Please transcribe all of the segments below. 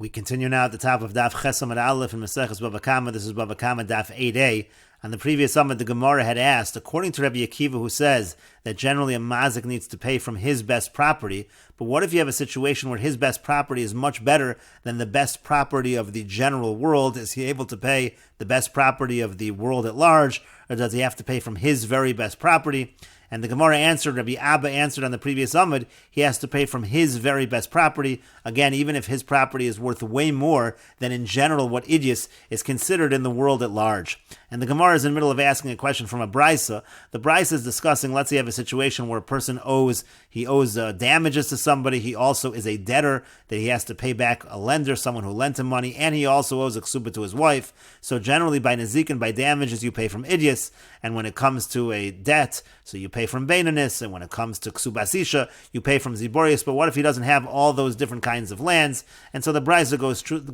We continue now at the top of Daf Chesam and Aleph in Meseches Bava Kamma. This is Bava Kamma Daf 8a. On the previous summit, the Gemara had asked, according to Rabbi Akiva, who says that generally a mazik needs to pay from his best property, but what if you have a situation where his best property is much better than the best property of the general world? Is he able to pay the best property of the world at large, or does he have to pay from his very best property? And the Gemara answered, Rabbi Abba answered on the previous Amud, he has to pay from his very best property. Again, even if his property is worth way more than in general what idios is considered in the world at large. And the Gemara is in the middle of asking a question from a Brisa. The Brisa is discussing, let's say you have a situation where a person owes damages to somebody. He also is a debtor that he has to pay back a lender, someone who lent him money, and he also owes a ksuba to his wife. So generally by nezikin, by damages, you pay from idios. And when it comes to a debt, so you pay from Beinanis, and when it comes to Ksubasisha, you pay from Ziborius. But what if he doesn't have all those different kinds of lands? And so the Brisa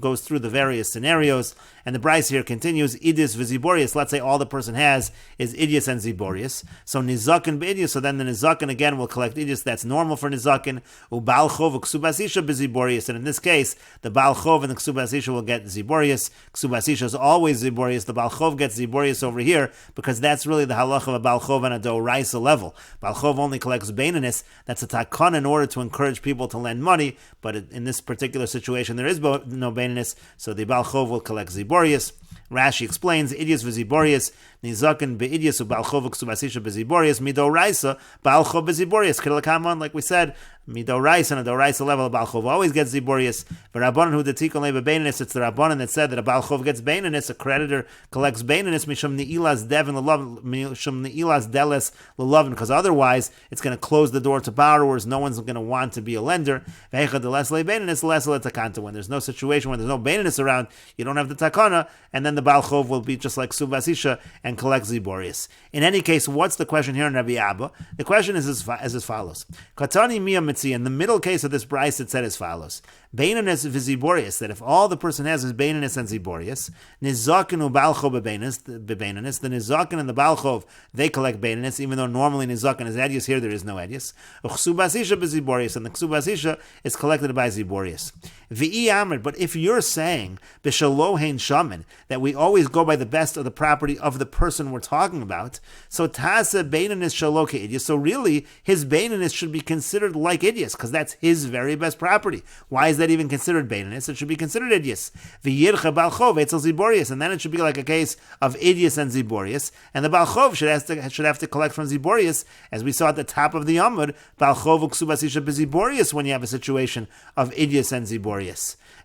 goes through the various scenarios, and the Brisa here continues, Idis v'Ziborius, let's say all the person has is Idius and Ziborius. So Nizakin b'Idius, so then the Nizakin again will collect Idius, that's normal for Nizakin, Ubal Chov Ksubasisha b'Ziborius, and in this case, the Baal Chov and the Ksubasisha will get Ziborius. Ksubasisha is always Ziborius, the Baal Chov gets Ziborius over here, because that's really the halach of a Baal Chov on a Doraisa level. Baal Chov only collects Beinanis, that's a takon in order to encourage people to lend money, but in this particular situation there is no Beinanis, so the Baal Chov will collect Ziborius. Rashi explains, Idius v'Ziborius, Nizakin be'idius u'Baal Chov Ksubasisha b'Ziborius, Midoraisa, Baal Chov b'Ziborius. Kedelakamon, like we said, Midoraisa, on a Doraisa level, a Baal Chov always gets Ziborius. V'Rabbanan hu detikon leba Beinanis, it's the Rabbanan that said that a Baal Chov gets Beinanis, a creditor collects Beinanis, mishum ni'ilas devin l'lovin, mishum ni'ilas deles l'lovin, because otherwise it's going to close the door to borrowers, no one's going to want to be a lender. V'echa deles le Beinanis, les le takanta. When there's no situation, when there's no Beinanis around, you don't have the takana, and then the Baal Chov will be just like Subasisha and collect Ziborius. In any case, what's the question here in Rabbi Abba? The question is as follows. Katani Mia Mitzi, in the middle case of this Bryce, it said as follows. Beinanis v'Ziborius, that if all the person has is Beinanis and Ziborius, Nizakin u'Baal Chov be'Beinanis, the Nizakin and the Baal Chov, they collect Beinanis, even though normally Nizakin is Edius, here there is no Edius. Uchsubasisha b'Ziborius, and the Ksubasisha is collected by Ziborius. V'i Amrit, but if you're saying, B'Shalohein Shaman, that we always go by the best of the property of the person we're talking about, so Tasa Beinanis Shaloke Idius, so really, his Beinanis should be considered like Idius, because that's his very best property. Why is that even considered Beinanis? It should be considered Idius. V'yircha Baal Chov etzel Ziborius, and then it should be like a case of Idius and Ziborius, and the Baal Chov should have to collect from Ziborius, as we saw at the top of the Amud, Baal Chov u'Ksubasisha b'Ziborius, when you have a situation of Idius and Ziborius.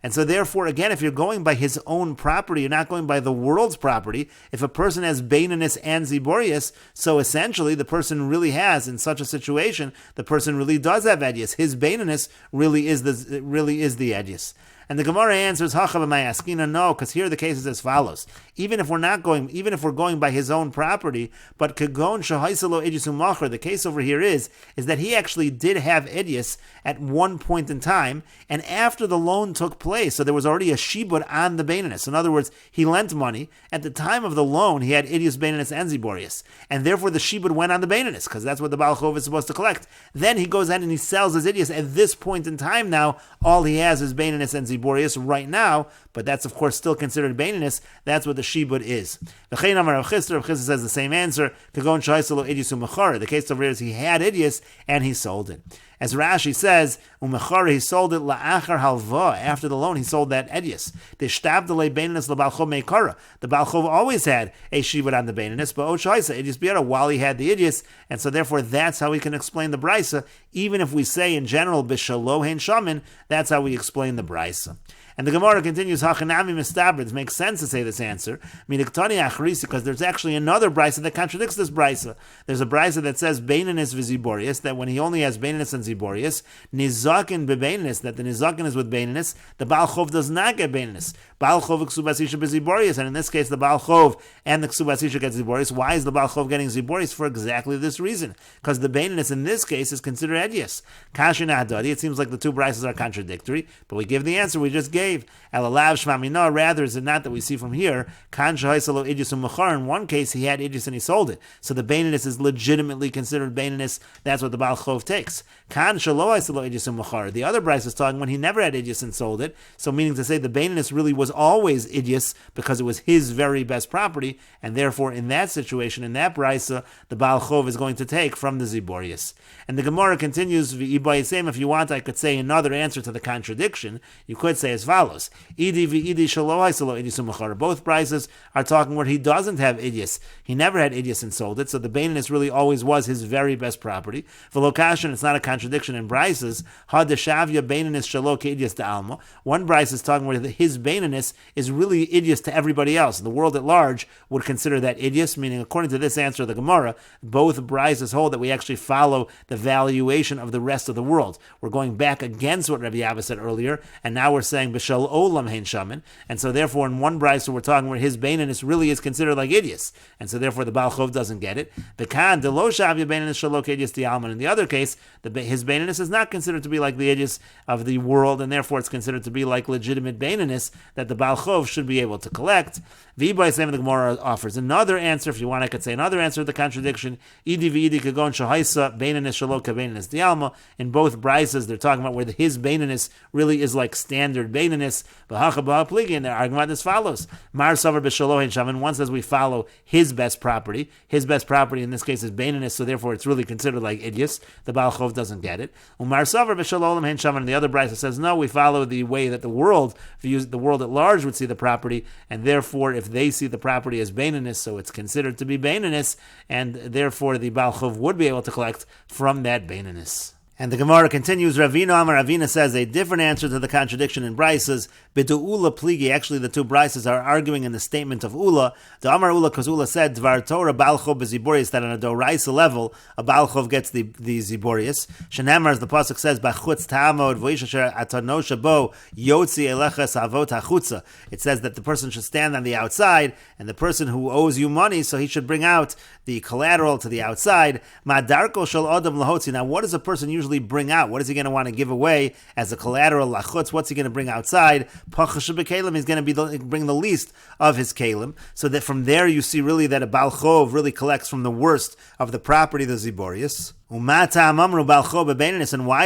And so therefore, again, if you're going by his own property, you're not going by the world's property. If a person has Beinanis and Ziborius, so essentially the person really has, in such a situation, the person really does have Edius. His Beinanis really is the Edius. And the Gemara answers, Hachav no, because here the case is as follows. Even if we're going by his own property, but Kagon Shahaisalo Edius Umacher, the case over here is that he actually did have Edius at one point in time, and after the loan took place, so there was already a shibud on the Beinanis. In other words, he lent money. At the time of the loan, he had Edius, Beinanis, and Ziborius. And therefore the shibud went on the Beinanis, because that's what the Baal Chov is supposed to collect. Then he goes in and he sells his Edius. At this point in time now, all he has is Beinanis and Ziborius right now, but that's of course still considered Beinanis. That's what the shibud is. The Rav Chisda says the same answer. The case over here is he had Idius and he sold it. As Rashi says, he sold it la'achar halva, after the loan he sold that Edius. The Baal Chov always had a shibud on the Beinanis, but Oshaisa, Edius Biara, while he had the Edius, and so therefore that's how we can explain the Brisa. Even if we say in general, B'Shalohein Shaman, that's how we explain the Brisa. And the Gemara continues, Hachanami Mistabrid. It makes sense to say this answer, because there's actually another Brisa that contradicts this Brisa. There's a Brisa that says Beinanis v'Ziborius, that when he only has Beinanis and Ziborius, Nizakin beBeinanis, that the Nizakin is with Beinanis, the Baal Chov does not get Beinanis. Baal Chov Ksubasisha b'Ziborius, and in this case the Baal Chov and the Ksubasisha get Ziborius. Why is the Baal Chov getting Ziborius? For exactly this reason, because the Beinanis in this case is considered Edius. Kashin Adadi. It seems like the two Brisas are contradictory, but we give the answer we just gave. gave. Elalav shma mina, rather is it not that we see from here, kan shahaisalo idus umachar, in one case he had idus and he sold it. So the baininess is legitimately considered baininess, that's what the Baal Chov takes. Kan shalohaisalo idus umachar, the other Bryce is talking when he never had idus and sold it, so meaning to say the baininess really was always idus because it was his very best property, and therefore in that situation, in that Brysa, the Baal Chov is going to take from the Ziborius. And the Gemara continues, if you want, I could say another answer to the contradiction. You could say as follows. Idi v'idi shalohaisalo idus umachar. Both Bryces are talking where he doesn't have idus. He never had idus and sold it, so the baininess really always was his very best property. V'lokashin, it's not a contradiction in Bryces. Ha deshavya baininess shalo ke'idus da'alma. One Bryce is talking where his baininess is really idus to everybody else. The world at large would consider that idus, meaning according to this answer of the Gemara, both Bryces hold that we actually follow the valuation of the rest of the world. We're going back against what Rabbi Abba said earlier, and now we're saying b'shel olam hein shaman, and so therefore in one Bryce we're talking where his baininess really is considered like idus, and so therefore the Baal Chov doesn't get it. B'kan delo shavya baininess shelo ke'idus di'alman. In the other case, his baininess is not considered to be like the idus of the world, and therefore it's considered to be like legitimate baininess that the Baal Chov should be able to collect. V'ibay Shem the Gemara offers another answer. If you want, I could say another answer to the contradiction. Idi v'idi kagon shahaisa baininess shelo kebaininess di'alma. In both Bryces, they're talking about where his baininess really is like standard baininess. V'hacha b'ha and they're arguing about as follows. Mar savar b'shelo hein shaman. One says we follow his best property. His best property in this case is baininess, so therefore it's really considered like idus. The Baal Chov doesn't get it. Umar savar b'shelo olam hein shaman. And the other Bryce says no, we follow the way that the world views, the world at large would see the property, and therefore if they see the property as baininess, so it's considered to be baininess, and therefore the Baal Chov would be able to collect from that baininess. And the Gemara continues, Ravina says a different answer to the contradiction in Bryces. B'du'ula pligi, actually the two Bryces are arguing in the statement of Ula. The Amar Ula, because Ula said, Dvar Torah Baal Chov b'ziborius, that on a doraisa level, a Baal Chov gets the ziborius. Shenamar, as the Pasuk says, B'chutz ta'amod v'yishasher atano shabo yotzi eleches avot hachutza. It says that the person should stand on the outside, and the person who owes you money, so he should bring out the collateral to the outside. Ma'darko shel adam lahotzi. Now, what does a person usually bring out? What is he going to want to give away as a collateral lachutz? What's he going to bring outside? Pachash b'kelim, he's going to bring the least of his kelim. So that from there you see really that a Baal Chov really collects from the worst of the property, the ziborius. And why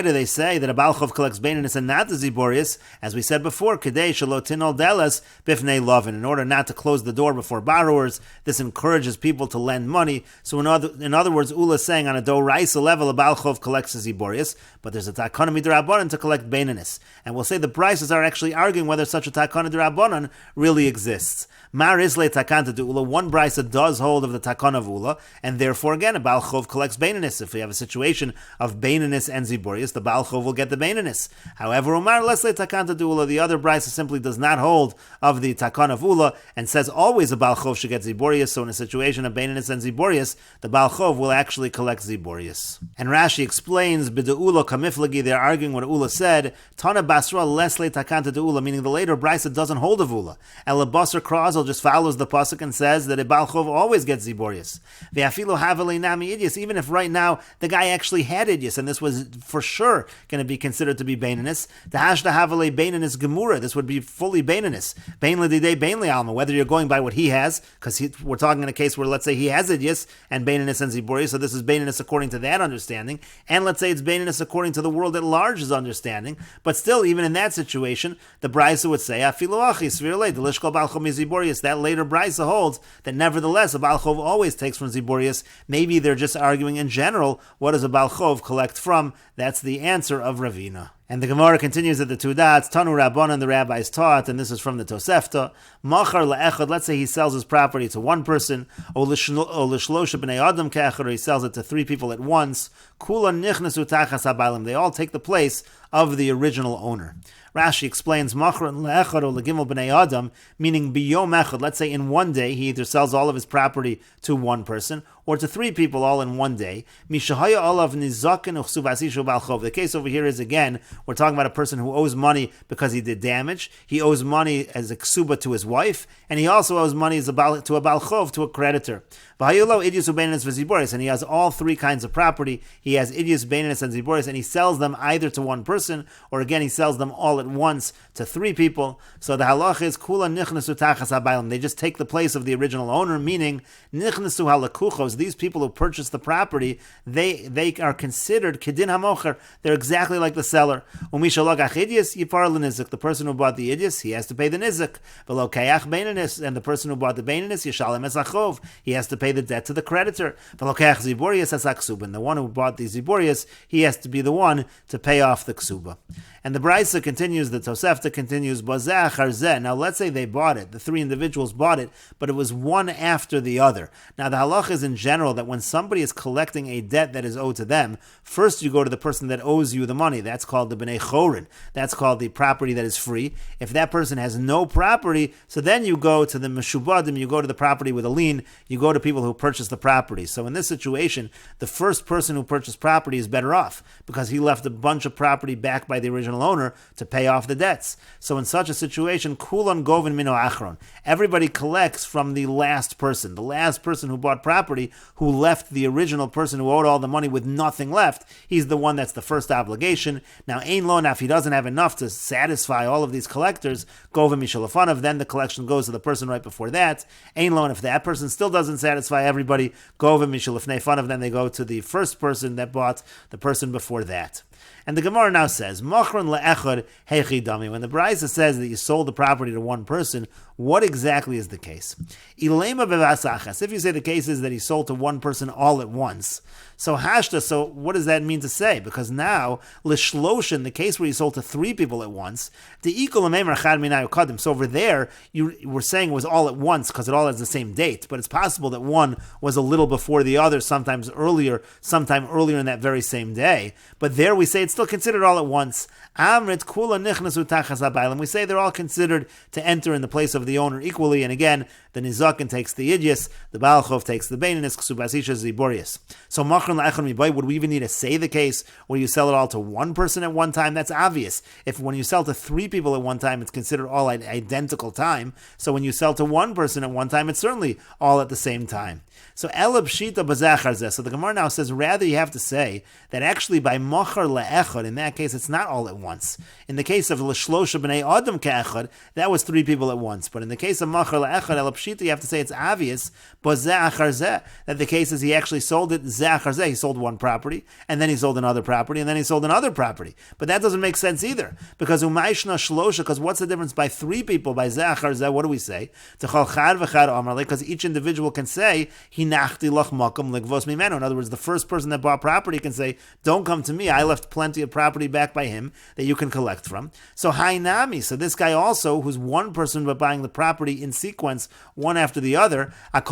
do they say that a Baal Chov collects baininess and not the ziborius? As we said before, Kadei shelo tinol delas bifnei lovin. In order not to close the door before borrowers, this encourages people to lend money. So in other words, Ula is saying on a doraisa level, a Baal Chov collects the ziborius, but there's a takana midrabanan to collect baininess. And we'll say the Bryces are actually arguing whether such a takana midrabanan really exists. Mar isle takanta de Ula. One Brysa does hold of the takana of Ula, and therefore again a Baal Chov collects baininess. If we have a situation of baininess and ziborius, the Baal Chov will get the baininess. However, Umar lesle takanta de Ula, the other Brysa simply does not hold of the takana of Ula and says always a Baal Chov should get ziborius. So in a situation of baininess and ziborius, the Baal Chov will actually collect ziborius. And Rashi explains b'de'ula kamiflagi. They're arguing what Ula said. Tana basra lesle takanta de Ula, meaning the later Brysa doesn't hold of Ula. Elabasar Krazel just follows the pasuk and says that a Baal Chov always gets ziborius. Ve'afilo haveli nami idus. Even if right now the guy actually had idus, and this was for sure going to be considered to be baininess. The hashda haveli baininess gemura. This would be fully baininess. Bain l'didei bain li'alma. Whether you're going by what he has, because we're talking in a case where let's say he has idus and baininess and ziborius, so this is baininess according to that understanding, and let's say it's baininess according to the world at large's understanding. But still, even in that situation, the Brysa would say afilo achi svirle delishkol Baal Chov miziborius. That later Brysa holds that nevertheless a Baal Chov always takes from ziborius. Maybe they're just arguing in general, what does a Baal Chov collect from? That's the answer of Ravina. And the Gemara continues at the two dots. Tanu Rabbanan, the rabbis taught, and this is from the Tosefta. Machar la'echad, let's say he sells his property to one person, or l'shlosha b'nei adam kechad, or he sells it to three people at once. Kula nichnesu tachas habalim, they all take the place of the original owner. Rashi explains, Machar le'echad or l'gimel b'nei adam, meaning biyom echad, let's say in one day, he either sells all of his property to one person, or to three people all in one day. Mishahaya olav nizaken uchsuvasishu Baal Chov. The case over here is, again, we're talking about a person who owes money because he did damage. He owes money as a ksuba to his wife, and he also owes money to a Baal Chov, to a creditor. And he has all three kinds of property. He has idius, baininus, and ziborius, and he sells them either to one person person, or again, he sells them all at once to 3 people. So the halach is kula nichnasu tachas habaylim. They just take the place of the original owner, meaning nichnasu halakuchos. These people who purchased the property, they are considered kedin hamocher. They're exactly like the seller. Umishalog achidius yifar l'nizik. The person who bought the idius, he has to pay the nizik. V'lo kayach beinanis, and the person who bought the beinanis, yishalem es achov. He has to pay the debt to the creditor. V'lo kayach ziborius es aksubin. The one who bought the ziborius, he has to be the one to pay off the ksuba. And the Brisa continues, the Tosefta continues, Bazeh Charzeh. Now let's say they bought it, the 3 individuals bought it, but it was one after the other. Now the halach is in general that when somebody is collecting a debt that is owed to them, first you go to the person that owes you the money. That's called the B'nei Chorin. That's called the property that is free. If that person has no property, so then you go to the Meshubadim, you go to the property with a lien, you go to people who purchased the property. So in this situation, the first person who purchased property is better off because he left a bunch of property backed by the original owner to pay off the debts. So in such a situation, kulon govin mino achron. Everybody collects from the last person who bought property, who left the original person who owed all the money with nothing left. He's the one that's the first obligation. Now, ein lo, if he doesn't have enough to satisfy all of these collectors, govin mishalafanov, then the collection goes to the person right before that. Ein lo, if that person still doesn't satisfy everybody, govin mishalafnei fanav, then they go to the first person that bought the person before that. And the Gemara now says, Machron le'echad hechi dami. When the Brisa says that you sold the property to one person, what exactly is the case? Ilema bevasachas. If you say the case is that he sold to one person all at once, so hashta, so what does that mean to say? Because now, lishloshin, the case where he sold to 3 people at once, the equal amemer chad minayu kadim. So over there, you were saying it was all at once because it all has the same date, but it's possible that one was a little before the other, sometime earlier in that very same day. But there we say it's still considered all at once. Amrit kula nichnasu tachas habaylim. We say they're all considered to enter in the place of the owner equally. And again, the nizakin takes the idius, the balchov takes the beinanis, ksubasisha ziborius. So machron la'echon mibai, would we even need to say the case where you sell it all to one person at one time? That's obvious. If when you sell to 3 people at one time, it's considered all at identical time. So when you sell to one person at one time, it's certainly all at the same time. So elab shita bazachar. So the Gemara now says rather you have to say that actually by machar le'echad, in that case it's not all at once. In the case of l'shlosha b'nei adam ke'echad, that was 3 people at once. But in the case of machar le'echad elab shita, you have to say it's obvious bazachar that the case is he actually sold it zachar. He sold one property and then he sold another property and then he sold another property. But that doesn't make sense either because umayshna shlosha. Because what's the difference by 3 people by zachar? What do we say? Because each individual can say he. In other words, the first person that bought property can say, don't come to me, I left plenty of property back by him that you can collect from. So hainami, so this guy also, who's one person but buying the property in sequence, one after the other, on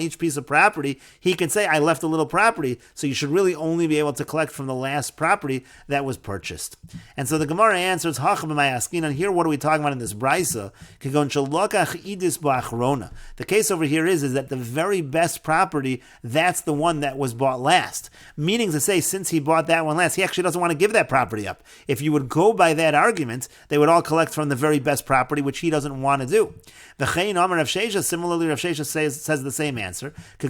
each piece of property, he can say, I left a little property, so you should really only be able to collect from the last property that was purchased. And so the Gemara answers, and here what are we talking about in this Brisa? The case over here is that the very best property, that's the one that was bought last. Meaning to say, since he bought that one last, he actually doesn't want to give that property up. If you would go by that argument, they would all collect from the very best property, which he doesn't want to do. Similarly, Rav Shesha says the same answer. In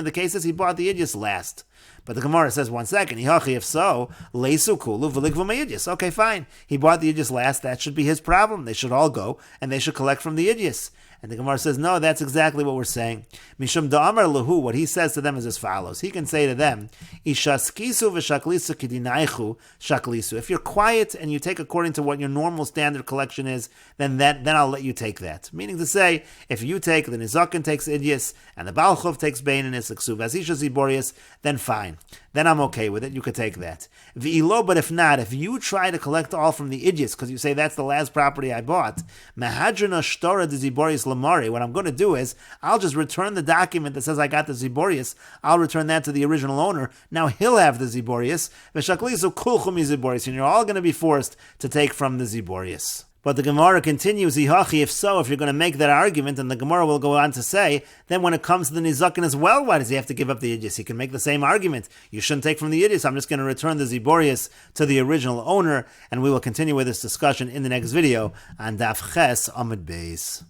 the cases he bought the idius last. But the Gemara says, 1 second, if so, okay, fine. He bought the idius last, that should be his problem. They should all go, and they should collect from the idius. And the Gemara says, no, that's exactly what we're saying. Mishum da'amar lahu, what he says to them is as follows. He can say to them, Ishaskisu v'shaklisu kidinaichu shaklisu. If you're quiet and you take according to what your normal standard collection is, then I'll let you take that. Meaning to say, if you take, the nizakin takes idius, and the balchov takes beinanis, ksubasisha ziborius, then fine. Then I'm okay with it. You could take that. V'ilo, but if not, if you try to collect all from the idius, because you say that's the last property I bought, mahadrina shtora de ziborius lamari, what I'm going to do is, I'll just return the document that says I got the ziborius, I'll return that to the original owner, now he'll have the ziborius, v'shaklisu kulchum ziborius, and you're all going to be forced to take from the ziborius. But the Gemara continues, if so, if you're going to make that argument, and the Gemara will go on to say, then when it comes to the nizakin as well, why does he have to give up the idius? He can make the same argument. You shouldn't take from the idius. I'm just going to return the ziborius to the original owner, and we will continue with this discussion in the next video on Daf Ches Amud Beis.